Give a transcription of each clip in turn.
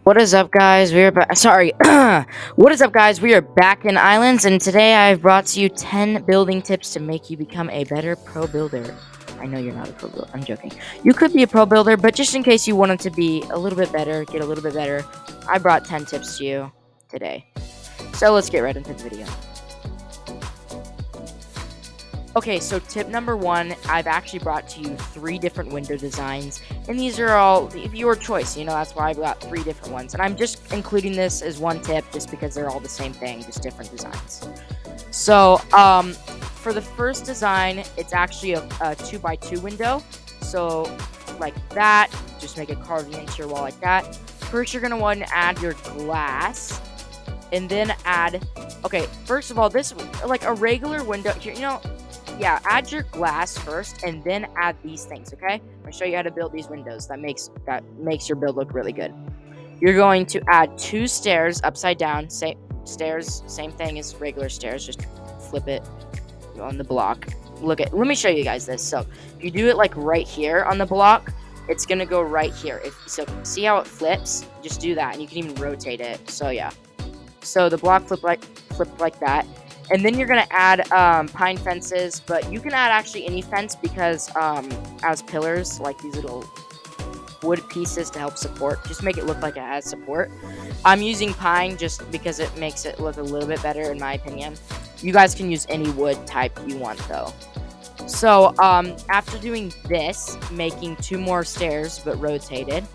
What is up, guys? We are back. Sorry. What is up, guys? We are back in Islands, and today I've brought to you 10 building tips to make you become a better pro builder. I know you're not a pro builder. I'm joking. You could be a pro builder, but just in case you wanted to be a little bit better, get a little bit better, I brought 10 tips to you today. So let's get right into the video. Okay, so tip number one, I've actually brought to you 3 different window designs, and these are all your choice. That's why I've got 3 different ones, and I'm just including this as one tip just because they're all the same thing, just different designs. So, for the first design, it's actually a 2x2 window. So, like that, just make it carved into your wall like that. First, you're gonna want to add your glass, and then add. Okay, first of all, this like a regular window. Yeah, add your glass first and then add these things, okay? I'm gonna show you how to build these windows. That makes your build look really good. You're going to add 2 stairs upside down. Same thing as regular stairs, just flip it on the block. Let me show you guys this. So if you do it like right here on the block, it's gonna go right here. See how it flips? Just do that, and you can even rotate it. So yeah. So the block flipped like that. And then you're going to add pine fences, but you can add actually any fence because as pillars, like these little wood pieces to help support, just make it look like it has support. I'm using pine just because it makes it look a little bit better in my opinion. You guys can use any wood type you want though. So after doing this, making 2 more stairs but rotated,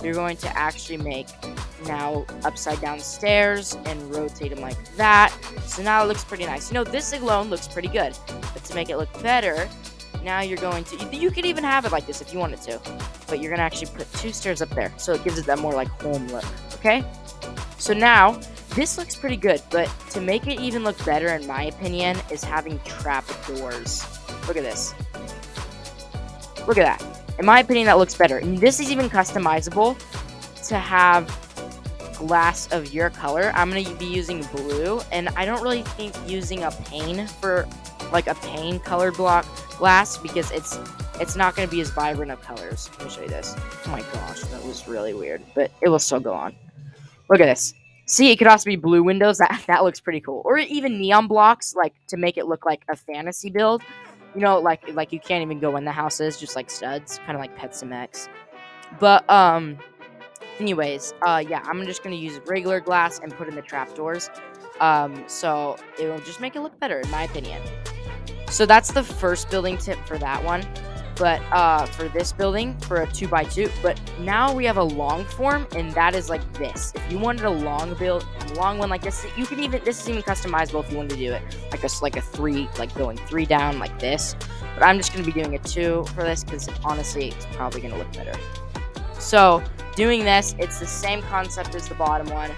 you're going to actually make now upside down stairs and rotate them like that. So now it looks pretty nice. This alone looks pretty good, but to make it look better, now you're going to, you could even have it like this if you wanted to, but you're going to actually put 2 stairs up there, so it gives it that more like home look, okay? So now, this looks pretty good, but to make it even look better, in my opinion, is having trap doors. Look at this. Look at that. In my opinion, that looks better. And this is even customizable to have glass of your color. I'm going to be using blue, and I don't really think using a pane for like a pane colored block glass because it's not going to be as vibrant of colors. Let me show you this. Oh my gosh, that was really weird, but it will still go on. Look at this. See, it could also be blue windows. That looks pretty cool. Or even neon blocks, like to make it look like a fantasy build. Like you can't even go in the houses, just like studs, kind of like Pet X. But anyways, yeah, I'm just gonna use regular glass and put in the trapdoors. So it will just make it look better, in my opinion. So that's the first building tip for that one. But for this building, for a 2x2, but now we have a long form, and that is like this. If you wanted a long one like this, this is even customizable if you wanted to do it like a 3, like going 3 down like this. But I'm just gonna be doing a 2 for this because honestly, it's probably gonna look better. So doing this, it's the same concept as the bottom one.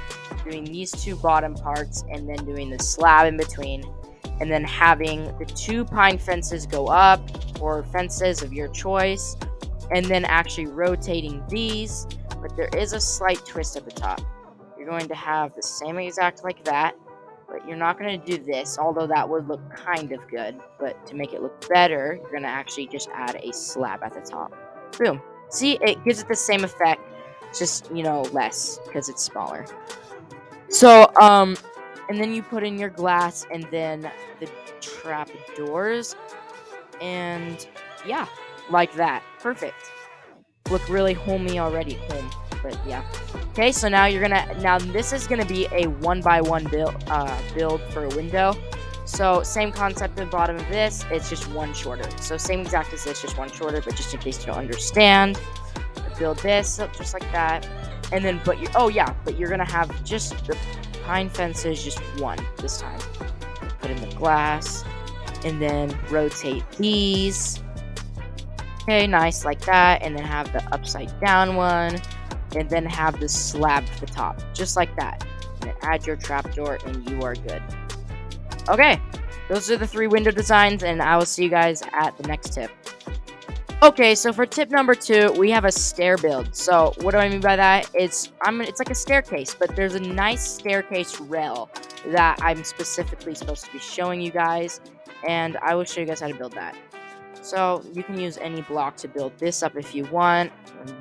Doing these 2 bottom parts, and then doing the slab in between. And then having the 2 pine fences go up, or fences of your choice, and then actually rotating these, but there is a slight twist at the top. You're going to have the same exact like that, but you're not going to do this, although that would look kind of good, but to make it look better, you're going to actually just add a slab at the top. Boom. See, it gives it the same effect, just, less, because it's smaller. So, and then you put in your glass and then the trap doors. And yeah, like that. Perfect. Look really homey already. Home. But yeah. Okay, so now this is gonna be a 1x1 build for a window. So same concept at the bottom of this, it's just 1 shorter. So same exact as this, just 1 shorter, but just in case you don't understand, build this up just like that. And then, but you're gonna have just the pine fences, just 1 this time. Put in the glass, and then rotate these. Okay, nice like that, and then have the upside down one, and then have the slab at the top, just like that. And then add your trapdoor, and you are good. Okay, those are the 3 window designs, and I will see you guys at the next tip. Okay, so for tip number 2, we have a stair build. So what do I mean by that? It's like a staircase, but there's a nice staircase rail that I'm specifically supposed to be showing you guys, and I will show you guys how to build that. So you can use any block to build this up if you want.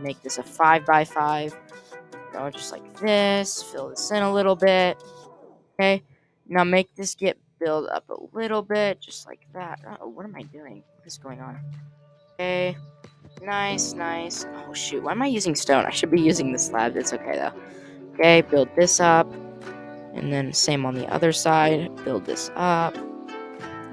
Make this a 5x5. So just like this, fill this in a little bit. Okay, now make this get build up a little bit, just like that. Oh, what am I doing? What is going on? Okay, nice. Oh shoot, why am I using stone? I should be using the slab. It's okay though. Okay, build this up, and then same on the other side. Build this up.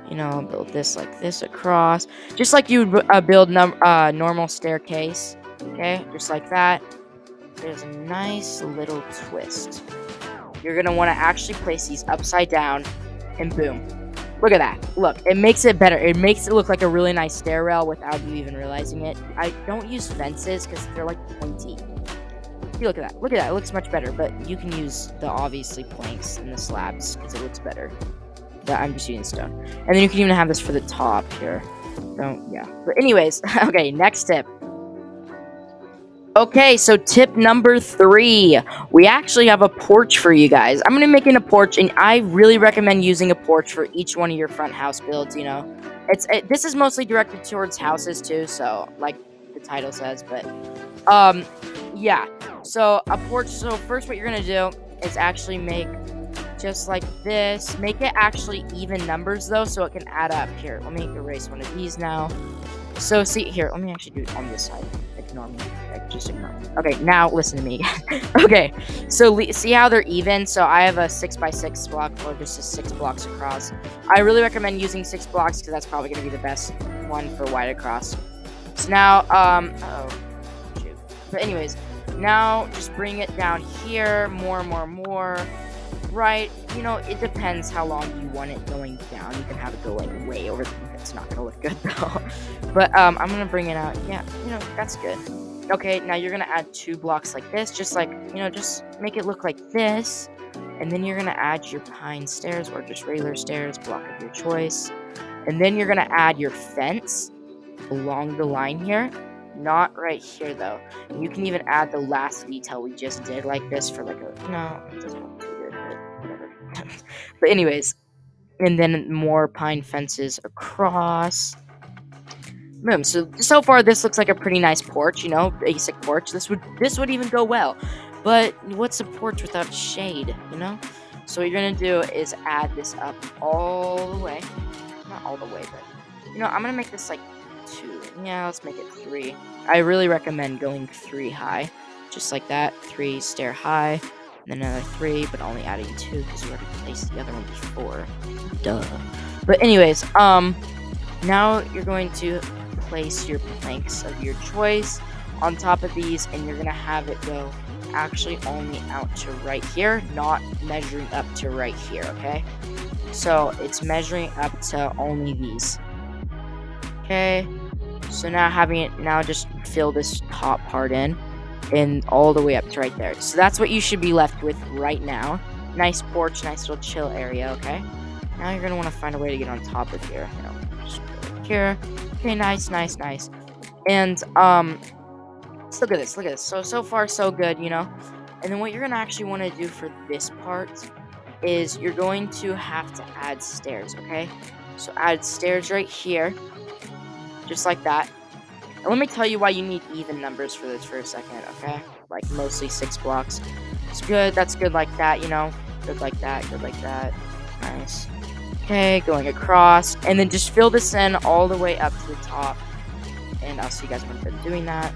Build this like this across, just like you would build normal staircase. Okay, just like that. There's a nice little twist. You're gonna want to actually place these upside down, and boom. Look at that. Look, it makes it better. It makes it look like a really nice stair rail without you even realizing it. I don't use fences because they're like pointy. See, look at that. Look at that. It looks much better, but you can use the obviously planks and the slabs because it looks better. But I'm just using stone. And then you can even have this for the top here. So, yeah. But anyways, okay, next tip. Okay, so tip number 3. We actually have a porch for you guys. I'm going to be making a porch, and I really recommend using a porch for each one of your front house builds, This is mostly directed towards houses, too, so, like the title says, but, yeah. So, a porch, so first what you're going to do is actually make just like this. Make it actually even numbers, though, so it can add up. Here, let me erase one of these now. So, see, here, let me actually do it on this side. Ignore me. Just ignore me. Okay, now listen to me. Okay, so see how they're even? So, I have a 6x6 block, or just a 6 blocks across. I really recommend using 6 blocks, because that's probably going to be the best one for wide across. So, now, oh, shoot. But anyways, now, just bring it down here, more. Right, it depends how long you want it going down. You can have it go like way over. It's not gonna look good though. But I'm gonna bring it out. Yeah, that's good. Okay, now you're gonna add 2 blocks like this, just like just make it look like this, and then you're gonna add your pine stairs or just regular stairs, block of your choice, and then you're gonna add your fence along the line here. Not right here though. You can even add the last detail we just did like this for like a no. It doesn't look too good, but whatever. But anyways, and then more pine fences across. Boom. So far this looks like a pretty nice porch. Basic porch. This would even go well. But what's a porch without shade? So what you're gonna do is add this up all the way. Not all the way, but I'm gonna make this like 2. Yeah, let's make it 3. I really recommend going 3 high, just like that. 3 stair high, and then another 3, but only adding 2 because you already placed the other one before. Duh. But anyways, now you're going to place your planks of your choice on top of these, and you're gonna have it go actually only out to right here, not measuring up to right here. Okay, so it's measuring up to only these. Okay, so now just fill this top part in and all the way up to right there. So that's what you should be left with right now. Nice porch, nice little chill area, okay? Now you're going to want to find a way to get on top of here. Just go like here. Okay, nice. And, look at this. So far, so good, And then what you're going to actually want to do for this part is you're going to have to add stairs, okay? So add stairs right here. Just like that. And let me tell you why you need even numbers for this for a second, okay? Like mostly 6 blocks. It's good. That's good like that, Good like that. Nice. Okay, going across. And then just fill this in all the way up to the top. And I'll see you guys when I'm done doing that.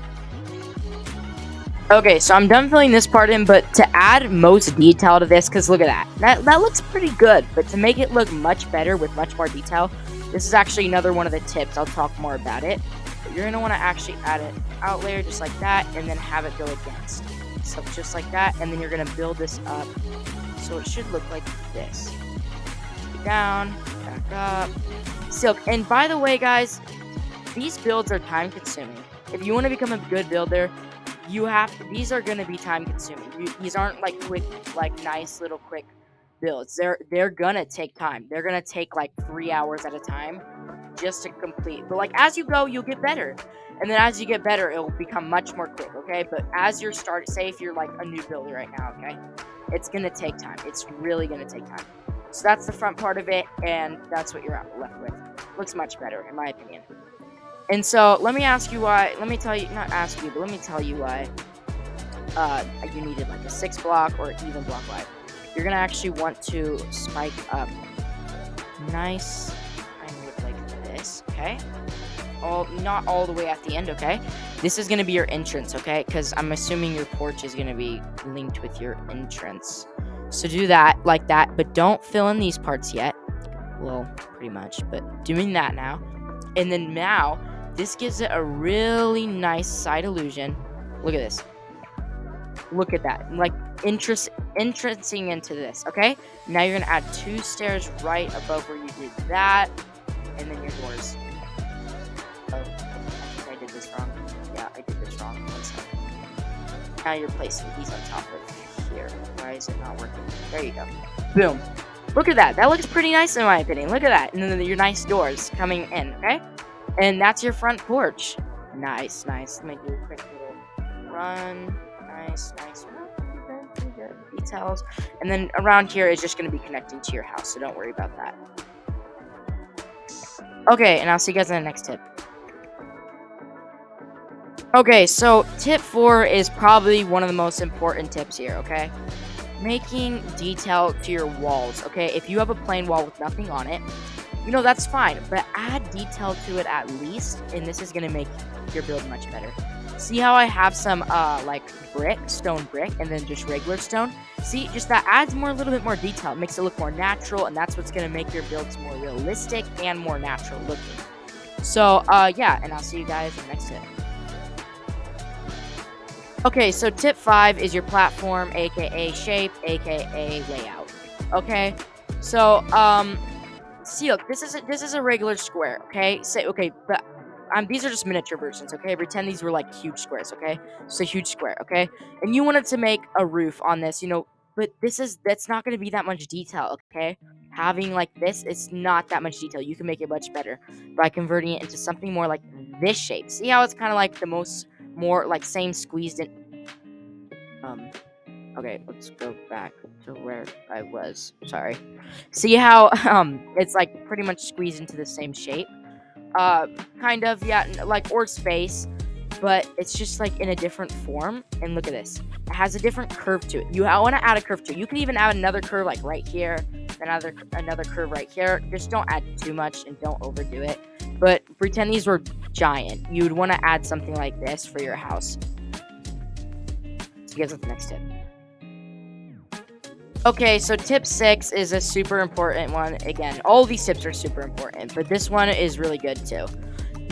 Okay, so I'm done filling this part in, but to add most detail to this, because look at that. That looks pretty good. But to make it look much better with much more detail, this is actually another one of the tips. I'll talk more about it. But you're going to want to actually add an out layer just like that and then have it go against. So just like that. And then you're going to build this up. So it should look like this. Down, back up. Silk. And by the way, guys, these builds are time consuming. If you want to become a good builder, these are going to be time consuming. These aren't like quick, like nice little quick builds. They're gonna take time. They're gonna take like 3 hours at a time just to complete. But like as you go, you'll get better, and then as you get better, it'll become much more quick. Okay, but as you're say if you're like a new builder right now, okay, it's gonna take time. It's really gonna take time. So that's the front part of it, and that's what you're left with. Looks much better in my opinion. And so let me ask you why. Let me tell you, not ask you, but let me tell you why you needed like a 6 block or even block wide. You're gonna actually want to spike up nice kind of like this, okay? Not all the way at the end, okay? This is gonna be your entrance, okay? Because I'm assuming your porch is gonna be linked with your entrance. So do that like that, but don't fill in these parts yet. Well, pretty much, but doing that now. And then now, this gives it a really nice side illusion. Look at this. Look at that. Like, entrancing into this, okay? Now you're gonna add 2 stairs right above where you did that. And then your doors. Oh, I think I did this wrong. Yeah, I did this wrong. One second. Now you're placing these on top of here. Why is it not working? There you go. Boom. Look at that. That looks pretty nice in my opinion. Look at that. And then your nice doors coming in, okay? And that's your front porch. Nice, nice. Let me do a quick little run. Nice, nice. Pretty good. Details. And then around here is just going to be connecting to your house, so don't worry about that. Okay, and I'll see you guys in the next tip. Okay, so tip 4 is probably one of the most important tips here, okay? Making detail to your walls, okay? If you have a plain wall with nothing on it, you know, that's fine, but add detail to it at least, and this is going to make your build much better. See how I have some, like, stone brick, and then just regular stone? See, just that adds a little bit more detail. It makes it look more natural, and that's what's going to make your builds more realistic and more natural looking. So, yeah, and I'll see you guys in the next tip. Okay, so tip 5 is your platform, aka shape, aka layout. Okay, so see, look, this is a regular square. Okay, but these are just miniature versions. Okay, pretend these were like huge squares. Okay, so a huge square. Okay, and you wanted to make a roof on this, you know, but that's not going to be that much detail. Okay, having like this, it's not that much detail. You can make it much better by converting it into something more like this shape. See how it's kind of like the more like same squeezed in. Okay, let's go back to where I was. Sorry. See how it's like pretty much squeezed into the same shape. Kind of, yeah, like or space, but it's just like in a different form. And look at this. It has a different curve to it. I want to add a curve to it. You can even add another curve like right here, another curve right here. Just don't add too much and don't overdo it. But pretend these were giant. You would want to add something like this for your house. See you guys with the next tip. Okay, so tip 6 is a super important one. Again, all these tips are super important, but this one is really good too.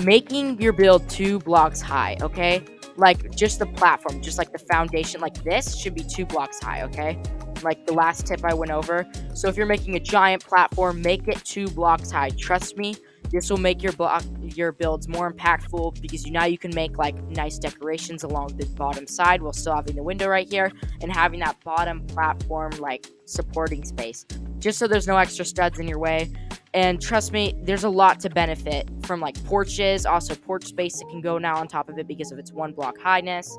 Making your build 2 blocks high, okay? Like just the platform, just like the foundation, like this should be 2 blocks high, okay? Like the last tip I went over. So if you're making a giant platform, make it 2 blocks high. Trust me, this will make your builds more impactful because now you can make like nice decorations along the bottom side while still having the window right here and having that bottom platform like supporting space, just so there's no extra studs in your way. And trust me, there's a lot to benefit from like porches, also porch space that can go now on top of it because of its 1 block highness.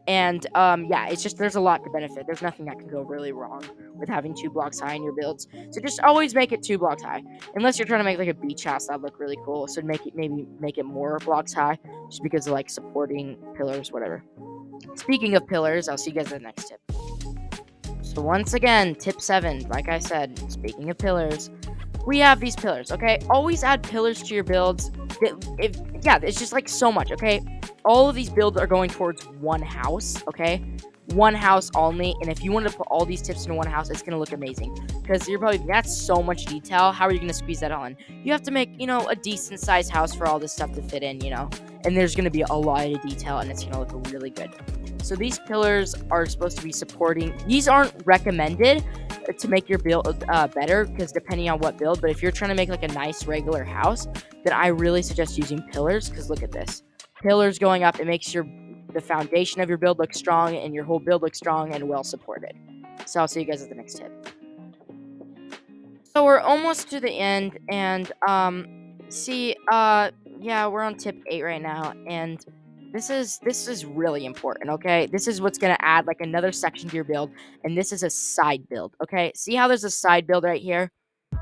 And yeah, it's just there's a lot to benefit. There's nothing that can go really wrong with having 2 blocks high in your builds. So just always make it 2 blocks high. Unless you're trying to make like a beach house, that'd look really cool. So maybe make it more blocks high just because of like supporting pillars, whatever. Speaking of pillars, I'll see you guys in the next tip. So once again, tip 7, like I said, speaking of pillars, we have these pillars, okay? Always add pillars to your builds. It's just like so much, okay? All of these builds are going towards one house, okay? One house only. And if you wanted to put all these tips in one house, it's going to look amazing. Because you're probably, that's so much detail. How are you going to squeeze that on? You have to make, you know, a decent sized house for all this stuff to fit in, you know? And there's going to be a lot of detail and it's going to look really good. So these pillars are supposed to be supporting. These aren't recommended to make your build better because depending on what build. But if you're trying to make like a nice regular house, then I really suggest using pillars because look at this. Pillars going up, it makes the foundation of your build look strong and your whole build look strong and well supported. So I'll see you guys at the next tip. So we're almost to the end and yeah, we're on tip 8 right now and this is really important, okay? This is what's going to add like another section to your build and this is a side build, okay? See how there's a side build right here?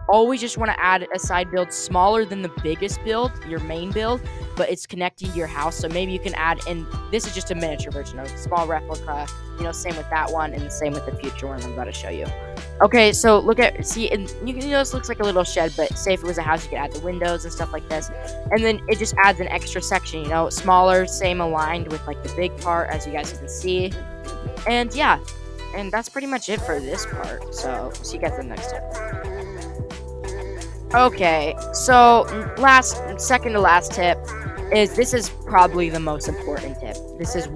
Always just want to add a side build smaller than the biggest build, your main build, but it's connecting to your house. So maybe you can add, and this is just a miniature version of a small replica, same with that one and the same with the future one I'm about to show you. Okay, so see, and this looks like a little shed, but say if it was a house, you could add the windows and stuff like this. And then it just adds an extra section, smaller, same aligned with like the big part, as you guys can see. And yeah, and that's pretty much it for this part. So see you guys in the next time. Okay, so second to last tip is this is probably the most important tip. This is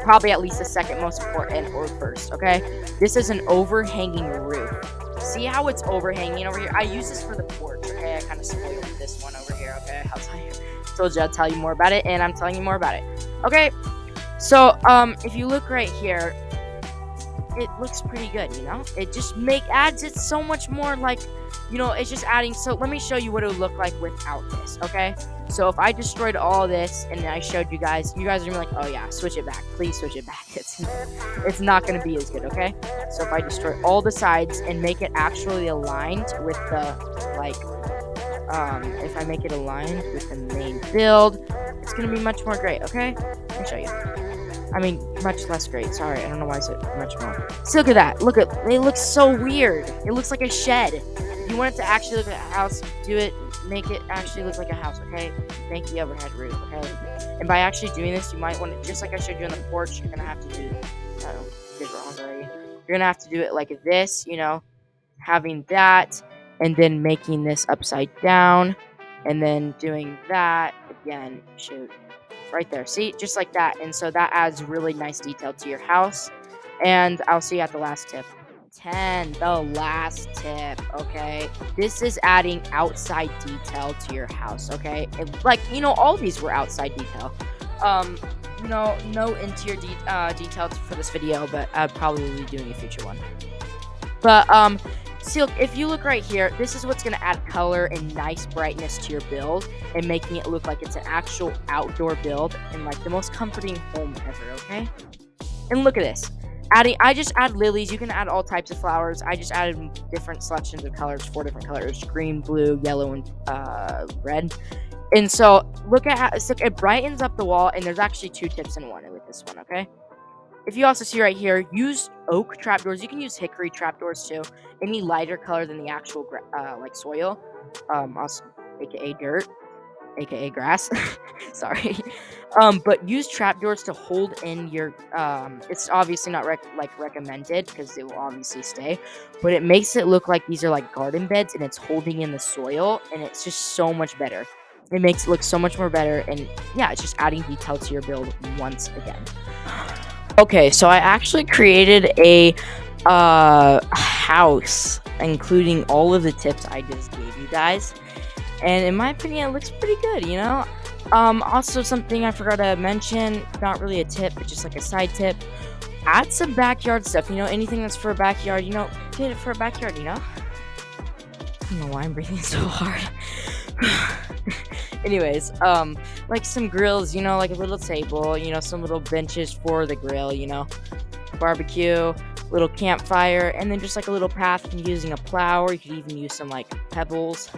probably at least the second most important or first, okay? This is an overhanging roof. See how it's overhanging over here? I use this for the porch, okay? I kind of spoiled this one over here, okay? I'll tell you. Told you I'd tell you more about it, and I'm telling you more about it. Okay, so if you look right here, it looks pretty good, It just adds it so much more like, it's just adding. So let me show you what it would look like without this, okay? So if I destroyed all this and I showed you guys are gonna be like, oh yeah, switch it back. Please switch it back. It's not gonna be as good, okay? So if I destroy all the sides and make it actually aligned with the, if I make it aligned with the main build, it's gonna be much more great, okay? Let me show you. I mean, much less great. Sorry, I don't know why I said much more. So look at that. It looks so weird. It looks like a shed. If you want it to actually look like a house, make it actually look like a house, okay? Make the overhead roof, okay? And by actually doing this, you might want to, just like I showed you on the porch, you're gonna have to do, I don't know, did wrong already. You're gonna have to do it like this, having that, and then making this upside down, and then doing that again. Shoot. Right there, see, just like that. And so that adds really nice detail to your house. And I'll see you at the last tip. 10, the last tip, okay? This is adding outside detail to your house, okay? All these were outside detail. No interior detail for this video, but I'll probably be doing a future one. But see, look, if you look right here, this is what's going to add color and nice brightness to your build and making it look like it's an actual outdoor build and like the most comforting home ever, okay? And look at this. I just add lilies. You can add all types of flowers. I just added different selections of colors, 4 different colors, green, blue, yellow, and red. And so look at how it brightens up the wall, and there's actually 2 tips in one with this one, okay? If you also see right here, use oak trapdoors. You can use hickory trapdoors too. Any lighter color than the actual soil, also aka dirt, aka grass. Sorry, but use trapdoors to hold in your. It's obviously not recommended because it will obviously stay, but it makes it look like these are like garden beds and it's holding in the soil, and it's just so much better. It makes it look so much more better, and yeah, it's just adding detail to your build once again. Okay, so I actually created a house, including all of the tips I just gave you guys. And in my opinion, it looks pretty good, Also, something I forgot to mention, not really a tip, but just like a side tip. Add some backyard stuff, anything that's for a backyard, get it for a backyard, I don't know why I'm breathing so hard. Anyways, like some grills, like a little table, some little benches for the grill, barbecue, little campfire, and then just like a little path using a plow, or you could even use some like pebbles.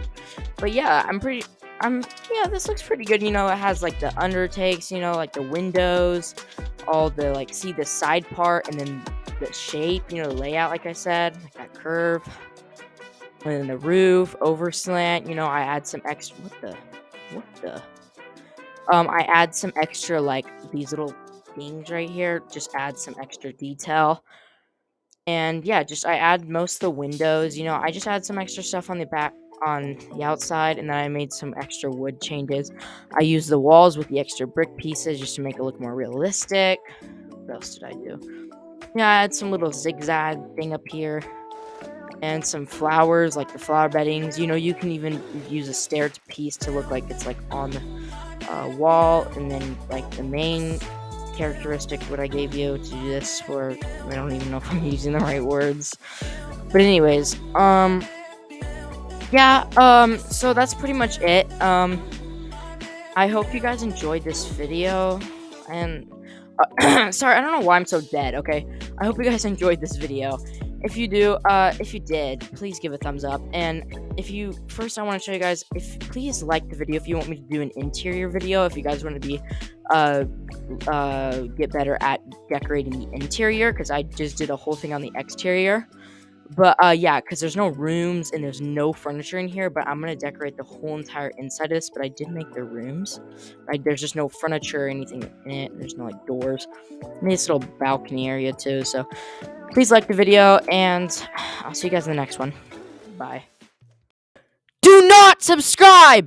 But yeah, this looks pretty good, it has like the undertakes, like the windows, all the see the side part, and then the shape, the layout, like I said, like that curve. And then the roof, over slant, I add some extra, I add some extra, these little things right here, just add some extra detail. And yeah, I add most of the windows, I just add some extra stuff on the back, on the outside, and then I made some extra wood changes. I used the walls with the extra brick pieces just to make it look more realistic. What else did I do? Yeah, I had some little zigzag thing up here. And some flowers, like the flower beddings. You can even use a stair piece to look like it's on the wall. And then the main characteristic what I gave you to do this for, I don't even know if I'm using the right words. But anyways, so that's pretty much it. I hope you guys enjoyed this video. And sorry, I don't know why I'm so dead, okay? I hope you guys enjoyed this video. if you did, please give a thumbs up. And first, I want to show you guys, please like the video if you want me to do an interior video. If you guys want to be, get better at decorating the interior, because I just did a whole thing on the exterior. But yeah, because there's no rooms and there's no furniture in here. But I'm gonna decorate the whole entire inside of this. But I did make the rooms. There's just no furniture or anything in it. There's no like doors. Nice little balcony area too. So please like the video, and I'll see you guys in the next one. Bye. Do not subscribe!